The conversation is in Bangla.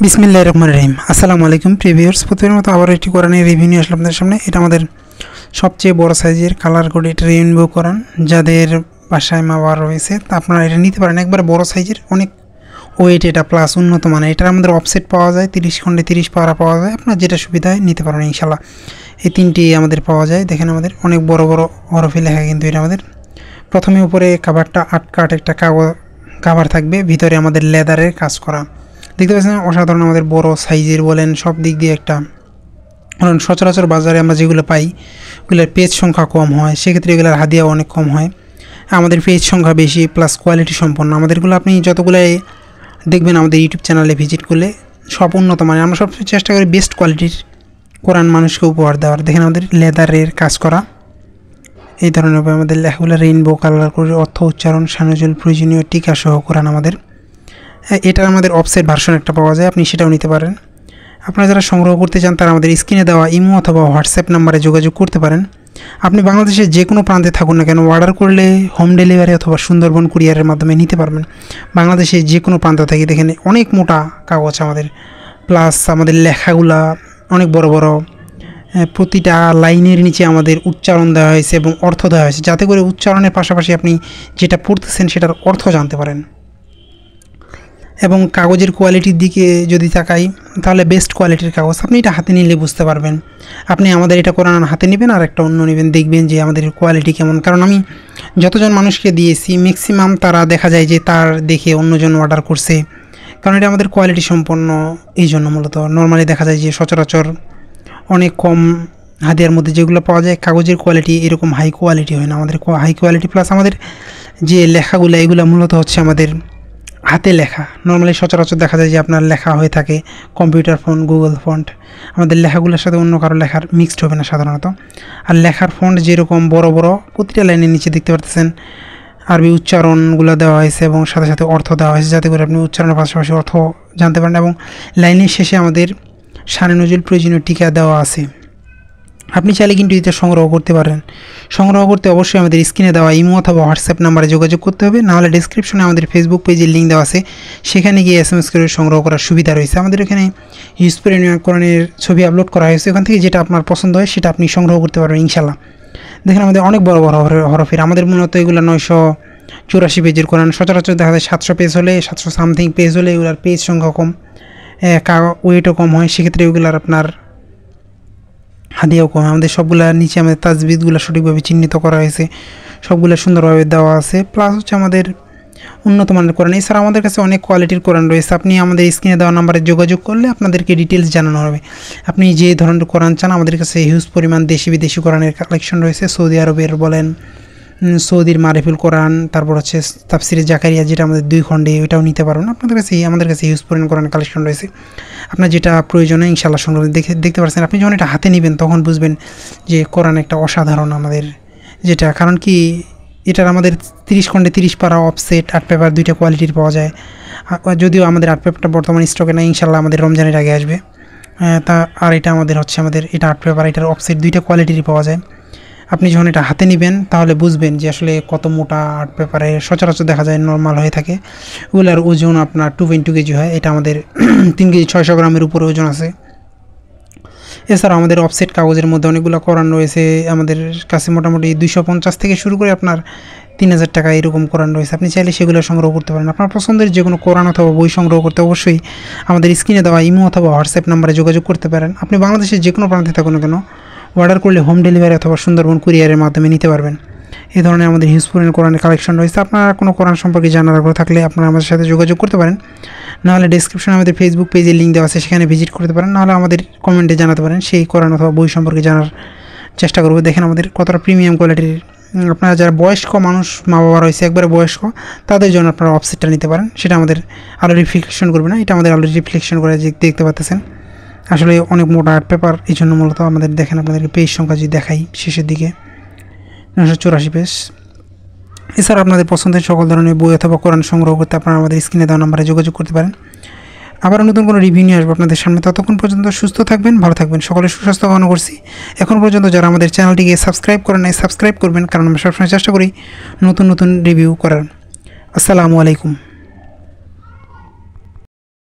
বিসমিল্লাহির রহমানির রহিম। আসসালামু আলাইকুম প্রিভিউয়ার্স, প্রতিদিনের মতো আবার একটি কোরআনের রিভিউ নিয়ে আসলাম আপনাদের সামনে। এটা আমাদের সবচেয়ে বড় সাইজের কালার কোড, এটা রেইনবো কোরআন। যাদের বাসায় মাওয়া রয়েছে তা আপনারা এটা নিতে পারেন। একবার বড় সাইজের, অনেক ওয়েট, এটা প্লাস উন্নত মানের। এটার আমাদের অফসেট পাওয়া যায়, 30 খণ্ডে 30 পারা পাওয়া যায়। আপনার যেটা সুবিধা হয় নিতে পারেন ইনশাল্লাহ। এই তিনটি আমাদের পাওয়া যায়। দেখেন আমাদের অনেক বড় বড় হরফে লেখা, কিন্তু এটা আমাদের প্রথমে উপরে কাভারটা 8 কাট একটা কাভার থাকবে, ভিতরে আমাদের লেদারের কাজ করা। দেখতে পাচ্ছেন অসাধারণ, আমাদের বড় সাইজের বলেন সব দিক দিয়ে একটা। কারণ সচরাচর বাজারে আমরা যেগুলো পাই ওগুলোর পেজ সংখ্যা কম হয়, সেক্ষেত্রে এগুলোর হাদিয়া অনেক কম হয়। আমাদের পেজ সংখ্যা বেশি, প্লাস কোয়ালিটি সম্পন্ন। আমাদেরগুলো আপনি যতগুলাই দেখবেন আমাদের ইউটিউব চ্যানেলে ভিজিট করলে সব উন্নত মানের। আমরা সব চেষ্টা করি বেস্ট কোয়ালিটির কোরআন মানুষকে উপহার দেওয়ার। দেখেন আমাদের লেদারের কাজ করা এই ধরনের আমাদের লেখাগুলো রেইনবো কালার করে, অর্থ উচ্চারণ সানুজুল প্রয়োজনীয় টিকা সহ কোরআন আমাদের। এটার আমাদের অফসেট ভার্সন একটা পাওয়া যায়, আপনি সেটাও নিতে পারেন। আপনারা যারা সংগ্রহ করতে চান তারা আমাদের স্ক্রিনে দেওয়া ইমো অথবা হোয়াটসঅ্যাপ নাম্বারে যোগাযোগ করতে পারেন। আপনি বাংলাদেশের যে কোনো প্রান্তে থাকুন না কেন, অর্ডার করলে হোম ডেলিভারি অথবা সুন্দরবন কুরিয়ারের মাধ্যমে নিতে পারবেন। বাংলাদেশের যে কোনো প্রান্ত থেকে। দেখেন অনেক মোটা কাগজ আমাদের, প্লাস আমাদের লেখাগুলা অনেক বড় বড়। প্রতিটা লাইনের নিচে আমাদের উচ্চারণ দেওয়া হয়েছে এবং অর্থ দেওয়া হয়েছে, যাতে করে উচ্চারণের পাশাপাশি আপনি যেটা পড়তেছেন সেটার অর্থ জানতে পারেন। এবং কাগজের কোয়ালিটির দিকে যদি তাকাই তাহলে বেস্ট কোয়ালিটির কাগজ। আপনি এটা হাতে নিলে বুঝতে পারবেন। আপনি আমাদের এটা কোরআন হাতে নেবেন আর একটা অন্য নেবেন, দেখবেন যে আমাদের কোয়ালিটি কেমন। কারণ আমি যতজন মানুষকে দিয়েছি ম্যাক্সিমাম তারা দেখা যায় যে তার দেখে অন্যজন অর্ডার করছে, কারণ এটা আমাদের কোয়ালিটি সম্পন্ন। এই জন্য মূলত নর্মালি দেখা যায় যে সচরাচর অনেক কম হাদিয়ার মধ্যে যেগুলো পাওয়া যায় কাগজের কোয়ালিটি এরকম হাই কোয়ালিটি হয় না। আমাদের হাই কোয়ালিটি, প্লাস আমাদের যে লেখাগুলো এগুলো মূলত হচ্ছে আমাদের হাতে লেখা। নর্মালি সচরাচর দেখা যায় যে আপনার লেখা হয়ে থাকে কম্পিউটার ফন্ট, গুগল ফন্ট। আমাদের লেখাগুলোর সাথে অন্য কারো লেখার মিক্সড হবে না সাধারণত। আর লেখার ফন্ট যেরকম বড় বড়, প্রতিটা লাইনের নিচে দেখতে পাচ্ছেন আরবি উচ্চারণগুলো দেওয়া হয়েছে এবং সাথে সাথে অর্থ দেওয়া হয়েছে, যাতে করে আপনি উচ্চারণের পাশাপাশি অর্থ জানতে পারেন। এবং লাইনের শেষে আমাদের শানে নজরুল প্রয়োজনীয় টিকা দেওয়া আছে। আপনি চাইলে কিন্তু এটা সংগ্রহ করতে পারেন। সংগ্রহ করতে অবশ্যই আমাদের স্ক্রিনে দেওয়া ইমো অথবা হোয়াটসঅ্যাপ নাম্বারে যোগাযোগ করতে হবে, নাহলে ডিসক্রিপশনে আমাদের ফেসবুক পেজের লিঙ্ক দেওয়া আছে, সেখানে গিয়ে SMS করে সংগ্রহ করার সুবিধা রয়েছে। আমাদের এখানে হিউজপুরে কোরআনের ছবি আপলোড করা হয়েছে, ওখান থেকে যেটা আপনার পছন্দ হয় সেটা আপনি সংগ্রহ করতে পারবেন ইনশাল্লাহ। দেখেন আমাদের অনেক বড় বড় হরফের। আমাদের মূলত এগুলো 984 পেজের কোরআন। সচরাচর দেখা যায় 700 পেজ হলে, 700 সামথিং পেজ হলে এগুলোর পেজ সংখ্যা কম, ওয়েটও কম হয়, সেক্ষেত্রে ওইগুলোর আপনার হাদিয়াও কম। আমাদের সবগুলা নিচে আমাদের তাজবিদগুলো সঠিকভাবে চিহ্নিত করা হয়েছে, সবগুলো সুন্দরভাবে দেওয়া আছে। প্লাস হচ্ছে আমাদের উন্নত মানের কোরআন। এছাড়া আমাদের কাছে অনেক কোয়ালিটির কোরআন রয়েছে। আপনি আমাদের স্ক্রিনে দেওয়া নাম্বারে যোগাযোগ করলে আপনাদেরকে ডিটেলস জানানো হবে। আপনি যে ধরনের কোরআন চান, আমাদের কাছে হিউজ পরিমাণ দেশি বিদেশি কোরআনের কালেকশন রয়েছে। সৌদি আরবের বলেন, সৌদির মারিফুল কোরআন, তারপর হচ্ছে তাফসিরে জাকারিয়া যেটা আমাদের 2 খণ্ডে, ওইটাও নিতে পারবেন। আপনাদের কাছে আমাদের কাছে হিউজ পরিমাণ কোরআন কালেকশন রয়েছে। আপনার যেটা প্রয়োজনে ইনশাআল্লাহ সংগ্রহ দেখতে পাচ্ছেন। আপনি যখন এটা হাতে নেবেন তখন বুঝবেন যে কোরআন একটা অসাধারণ আমাদের যেটা। কারণ কি, এটার আমাদের 30 খণ্ডে 30 পারা অফসেট, 8 পেপার, 2টা কোয়ালিটির পাওয়া যায়। যদিও আমাদের 8 পেপারটা বর্তমানে স্টকে না, ইনশাআল্লাহ আমাদের রমজানের আগে আসবে। আর এটা আমাদের হচ্ছে এটা 8 পেপার, এটার অফসেট 2টা কোয়ালিটিরই পাওয়া যায়। আপনি যখন এটা হাতে নেবেন তাহলে বুঝবেন যে আসলে কত মোটা 8 পেপারে। সচরাচর দেখা যায় নর্মাল হয়ে থাকে, ওগুলার ওজন আপনার 2.2 কেজি হয়। এটা আমাদের 3 কেজি 600 গ্রামের উপরে ওজন আছে। এছাড়াও আমাদের অফসেট কাগজের মধ্যে অনেকগুলো কোরআন রয়েছে। আমাদের কাছে মোটামুটি 250 থেকে শুরু করে আপনার 3000 টাকা এরকম কোরআন রয়েছে। আপনি চাইলে সেগুলো সংগ্রহ করতে পারেন। আপনার পছন্দের যে কোনো কোরআন অথবা বই সংগ্রহ করতে অবশ্যই আমাদের স্ক্রিনে দেওয়া ইমো অথবা হোয়াটসঅ্যাপ নাম্বারে যোগাযোগ করতে পারেন। আপনি বাংলাদেশের যে কোনো প্রান্তে থাকুন না কেন, অর্ডার করলে হোম ডেলিভারি অথবা সুন্দরবন কুরিয়ারের মাধ্যমে নিতে পারবেন। এই ধরনের আমাদের হিউজপুরের কোরআনের কালেকশন রয়েছে। আপনারা কোনো কোরআন সম্পর্কে জানার আগ্রহ থাকলে আপনারা আমাদের সাথে যোগাযোগ করতে পারেন, নাহলে ডিসক্রিপশনে আমাদের ফেসবুক পেজের লিঙ্ক দেওয়া আছে, সেখানে ভিজিট করতে পারেন, নাহলে আমাদের কমেন্টে জানাতে পারেন। সেই কোরআন অথবা বই সম্পর্কে জানার চেষ্টা করবো। দেখেন আমাদের কতটা প্রিমিয়াম কোয়ালিটির। আপনারা যারা বয়স্ক মানুষ, মা বাবা রয়েছে একবারে বয়স্ক, তাদের জন্য আপনারা অফসেটটা নিতে পারেন। সেটা আমাদের আলো রিফ্লেকশন করবে না, এটা আমাদের আলো রিফ্লেকশন করে দেখতে পাচ্ছেন। আসলে অনেক মোটা 8 পেপার, এই জন্য মূলত আমাদের দেখেন আপনাদেরকে পেজ সংখ্যা যদি দেখাই শেষের দিকে 984 পেজ। এছাড়া আপনাদের পছন্দের সকল ধরনের বই অথবা কোরআন সংগ্রহ করতে আপনারা আমাদের স্ক্রিনে দেওয়া নাম্বারে যোগাযোগ করতে পারেন। আবার নতুন কোনো রিভিউ নিয়ে আসবো আপনাদের সামনে। ততক্ষণ পর্যন্ত সুস্থ থাকবেন, ভালো থাকবেন, সকলের সুস্বাস্থ্য কামনা করছি। এখন পর্যন্ত যারা আমাদের চ্যানেলটিকে সাবস্ক্রাইব করেন নাই, সাবস্ক্রাইব করবেন, কারণ আমরা সবসময় চেষ্টা করি নতুন নতুন রিভিউ করার। আসসালামু আলাইকুম।